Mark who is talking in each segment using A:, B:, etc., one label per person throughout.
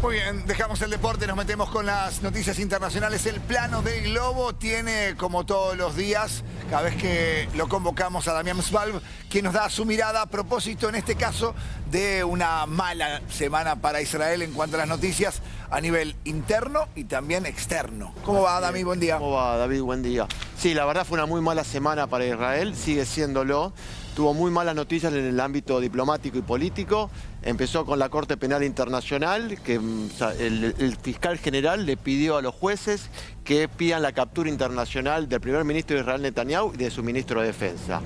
A: Muy bien, dejamos el deporte, nos metemos con las noticias internacionales. El plano del globo tiene, como todos los días, cada vez que lo convocamos a Damián Svalb, que nos da su mirada a propósito, en este caso, de una mala semana para Israel en cuanto a las noticias a nivel interno y también externo. ¿Cómo va, Dami? Buen día.
B: ¿Cómo va, David? Buen día. Sí, la verdad fue una muy mala semana para Israel, sigue siéndolo. Tuvo muy malas noticias en el ámbito diplomático y político. Empezó con la Corte Penal Internacional, que el fiscal general le pidió a los jueces que pidan la captura internacional del primer ministro de Israel, Netanyahu, y de su ministro de Defensa.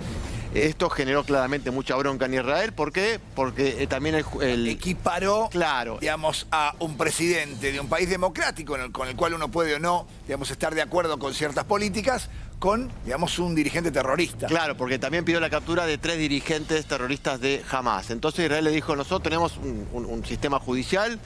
B: Esto generó claramente mucha bronca en Israel. ¿Por qué? Porque también
A: equiparó,
B: claro,
A: digamos, a un presidente de un país democrático con el cual uno puede o no, digamos, estar de acuerdo con ciertas políticas, con, digamos, un dirigente terrorista.
B: Claro, porque también pidió la captura de 3 dirigentes terroristas de Hamas. Entonces Israel le dijo, nosotros tenemos un sistema judicial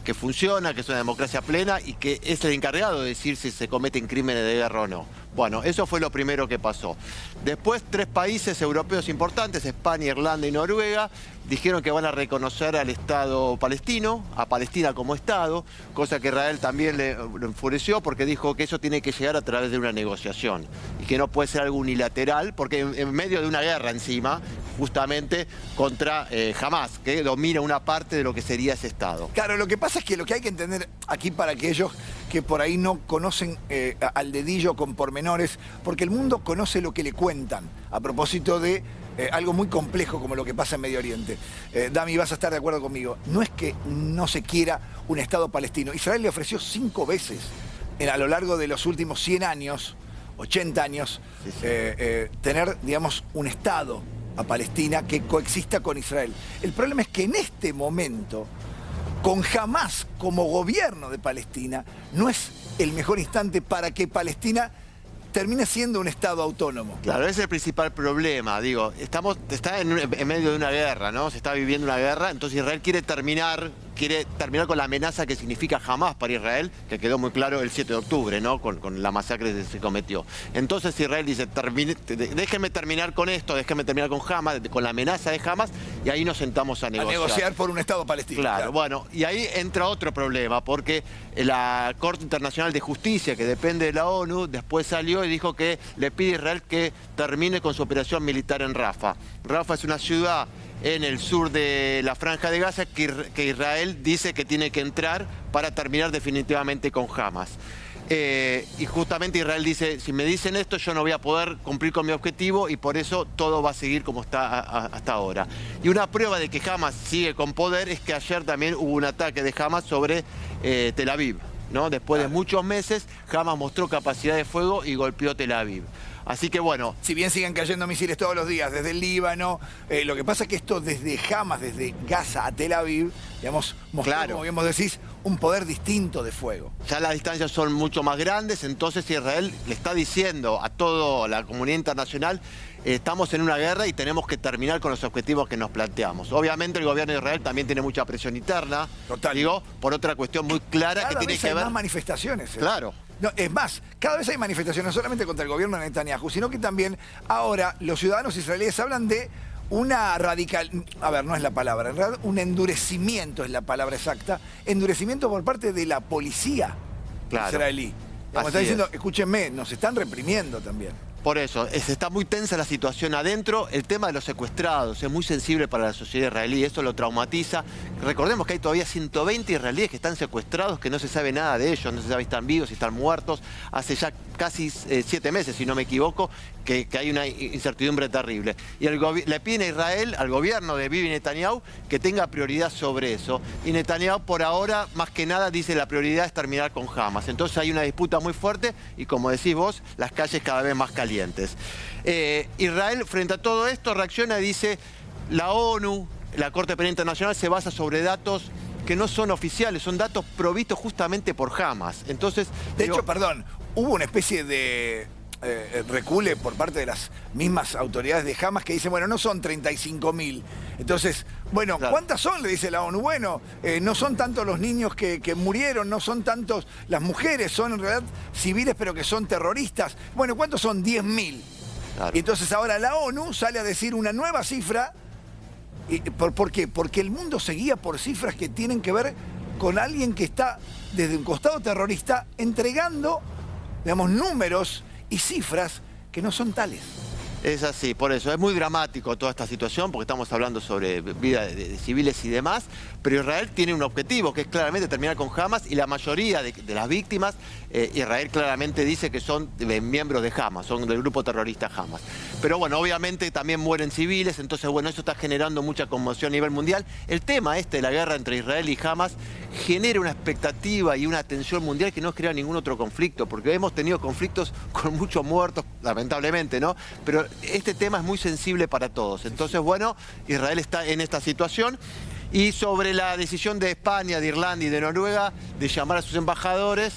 B: que funciona, que es una democracia plena y que es el encargado de decir si se cometen crímenes de guerra o no. Bueno, eso fue lo primero que pasó. Después, 3 países europeos importantes, España, Irlanda y Noruega, dijeron que van a reconocer al Estado palestino, a Palestina como Estado, cosa que Israel también le enfureció porque dijo que eso tiene que llegar a través de una negociación y que no puede ser algo unilateral, porque en medio de una guerra encima, justamente contra Hamas, que domina una parte de lo que sería ese Estado.
A: Claro, lo que pasa es que lo que hay que entender aquí para aquellos que por ahí no conocen al dedillo con pormenores, porque el mundo conoce lo que le cuentan, a propósito de algo muy complejo como lo que pasa en Medio Oriente. Dami, vas a estar de acuerdo conmigo. No es que no se quiera un Estado palestino. Israel le ofreció 5 veces a lo largo de los últimos 100 años, 80 años, tener, digamos, un Estado a Palestina que coexista con Israel. El problema es que en este momento, con Hamas como gobierno de Palestina, no es el mejor instante para que Palestina termina siendo un Estado autónomo.
B: Claro, ese es el principal problema. Digo, está en medio de una guerra, ¿no? Se está viviendo una guerra, entonces Israel quiere terminar con la amenaza que significa Hamas para Israel, que quedó muy claro el 7 de octubre, ¿no? Con la masacre que se cometió. Entonces Israel dice, déjenme terminar con esto, déjenme terminar con Hamas, con la amenaza de Hamas, y ahí nos sentamos a negociar.
A: A negociar por un Estado palestino.
B: Claro, bueno, y ahí entra otro problema, porque la Corte Internacional de Justicia, que depende de la ONU, después salió y dijo que le pide a Israel que termine con su operación militar en Rafah. Rafah es una ciudad en el sur de la Franja de Gaza que Israel dice que tiene que entrar para terminar definitivamente con Hamas. Y justamente Israel dice, si me dicen esto yo no voy a poder cumplir con mi objetivo y por eso todo va a seguir como está hasta ahora. Y una prueba de que Hamas sigue con poder es que ayer también hubo un ataque de Hamas sobre Tel Aviv, ¿no? Después de muchos meses, Hamas mostró capacidad de fuego y golpeó Tel Aviv. Así que bueno.
A: Si bien siguen cayendo misiles todos los días desde el Líbano, lo que pasa es que esto desde Hamas, desde Gaza a Tel Aviv, digamos, mostró,
B: claro,
A: como bien vos decís, un poder distinto de fuego.
B: Ya las distancias son mucho más grandes, entonces Israel le está diciendo a toda la comunidad internacional, estamos en una guerra y tenemos que terminar con los objetivos que nos planteamos. Obviamente el gobierno de Israel también tiene mucha presión interna,
A: total,
B: digo, por otra cuestión muy clara
A: cada
B: que tiene
A: vez
B: que
A: hay
B: ver...
A: más manifestaciones.
B: Claro.
A: No, es más, cada vez hay manifestaciones, no solamente contra el gobierno de Netanyahu, sino que también ahora los ciudadanos israelíes hablan de una radical... A ver, no es la palabra, en realidad un endurecimiento es la palabra exacta, endurecimiento por parte de la policía israelí. Como está diciendo, escúchenme, nos están reprimiendo también.
B: Por eso, está muy tensa la situación adentro. El tema de los secuestrados es muy sensible para la sociedad israelí, eso lo traumatiza. Recordemos que hay todavía 120 israelíes que están secuestrados, que no se sabe nada de ellos, no se sabe si están vivos, si están muertos. Hace ya casi 7 meses, si no me equivoco, que hay una incertidumbre terrible. Y le piden a Israel, al gobierno de Bibi Netanyahu, que tenga prioridad sobre eso. Y Netanyahu por ahora, más que nada, dice la prioridad es terminar con Hamas. Entonces hay una disputa muy fuerte y, como decís vos, las calles cada vez más calientes. Israel, frente a todo esto, reacciona y dice, la ONU, la Corte Penal Internacional, se basa sobre datos que no son oficiales, son datos provistos justamente por Hamas. Entonces,
A: de hecho, perdón, hubo una especie de recule por parte de las mismas autoridades de Hamas que dicen, bueno, no son 35.000. Entonces, bueno, claro, ¿cuántas son? Le dice la ONU. Bueno, no son tantos los niños que murieron, no son tantos las mujeres, son en realidad civiles pero que son terroristas. Bueno, ¿cuántos son? 10.000. Claro. Y entonces ahora la ONU sale a decir una nueva cifra. ¿Por qué? Porque el mundo se guía por cifras que tienen que ver con alguien que está desde un costado terrorista entregando, digamos, números y cifras que no son tales.
B: Es así, por eso. Es muy dramático toda esta situación, porque estamos hablando sobre vida de civiles y demás, pero Israel tiene un objetivo, que es claramente terminar con Hamas, y la mayoría de las víctimas, Israel claramente dice que son miembros de Hamas, son del grupo terrorista Hamas. Pero bueno, obviamente también mueren civiles, entonces bueno, eso está generando mucha conmoción a nivel mundial. El tema de la guerra entre Israel y Hamas genera una expectativa y una tensión mundial que no crea ningún otro conflicto, porque hemos tenido conflictos con muchos muertos, lamentablemente, ¿no? Pero este tema es muy sensible para todos. Entonces, bueno, Israel está en esta situación. Y sobre la decisión de España, de Irlanda y de Noruega de llamar a sus embajadores,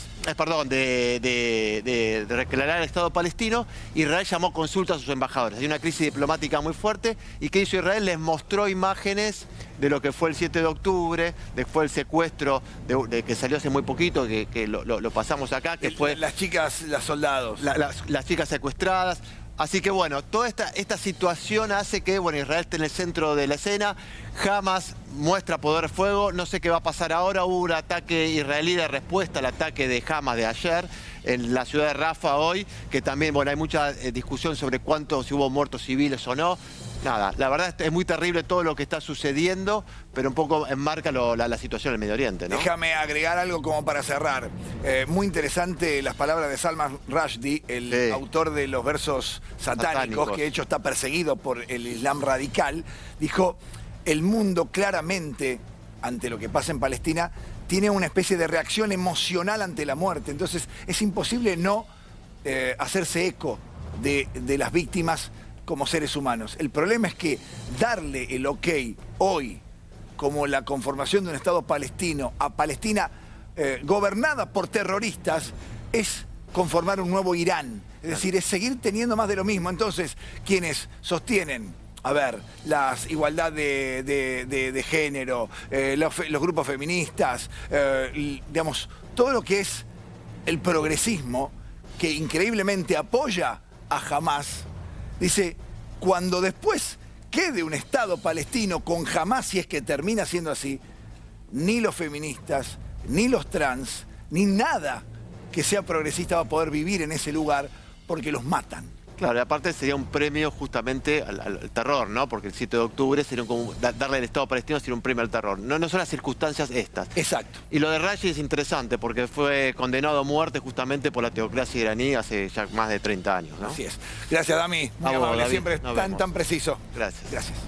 B: de declarar el Estado palestino, Israel llamó consulta a sus embajadores. Hay una crisis diplomática muy fuerte. ¿Y qué hizo Israel? Les mostró imágenes de lo que fue el 7 de octubre, después el secuestro de que salió hace muy poquito, que lo pasamos acá, que fue...
A: Las chicas, las soldados.
B: Las chicas secuestradas. Así que bueno, toda esta situación hace que bueno, Israel esté en el centro de la escena. Hamas muestra poder fuego. No sé qué va a pasar ahora. Hubo un ataque israelí de respuesta al ataque de Hamas de ayer en la ciudad de Rafah hoy, que también bueno, hay mucha discusión sobre si hubo muertos civiles o no. Nada, la verdad es muy terrible todo lo que está sucediendo, pero un poco enmarca la situación en el Medio Oriente, ¿no?
A: Déjame agregar algo como para cerrar. Muy interesante las palabras de Salman Rushdie, el autor de los versos satánicos, que de hecho está perseguido por el Islam radical. Dijo, el mundo claramente, ante lo que pasa en Palestina, tiene una especie de reacción emocional ante la muerte. Entonces es imposible no hacerse eco de las víctimas como seres humanos. El problema es que darle el ok hoy como la conformación de un Estado palestino a Palestina gobernada por terroristas es conformar un nuevo Irán. Es decir, es seguir teniendo más de lo mismo. Entonces, quienes sostienen, a ver, la igualdad de género, los grupos feministas, digamos, todo lo que es el progresismo que increíblemente apoya a Hamas, dice, cuando después quede un Estado palestino con Hamas, si es que termina siendo así, ni los feministas, ni los trans, ni nada que sea progresista va a poder vivir en ese lugar porque los matan.
B: Claro, y aparte sería un premio justamente al terror, ¿no? Porque el 7 de octubre sería como darle al Estado palestino sería un premio al terror. No son las circunstancias estas.
A: Exacto.
B: Y lo de Rashi es interesante porque fue condenado a muerte justamente por la teocracia iraní hace ya más de 30 años, ¿no?
A: Así es. Gracias, Dami. Muy amable, siempre tan preciso.
B: Gracias.
A: Gracias.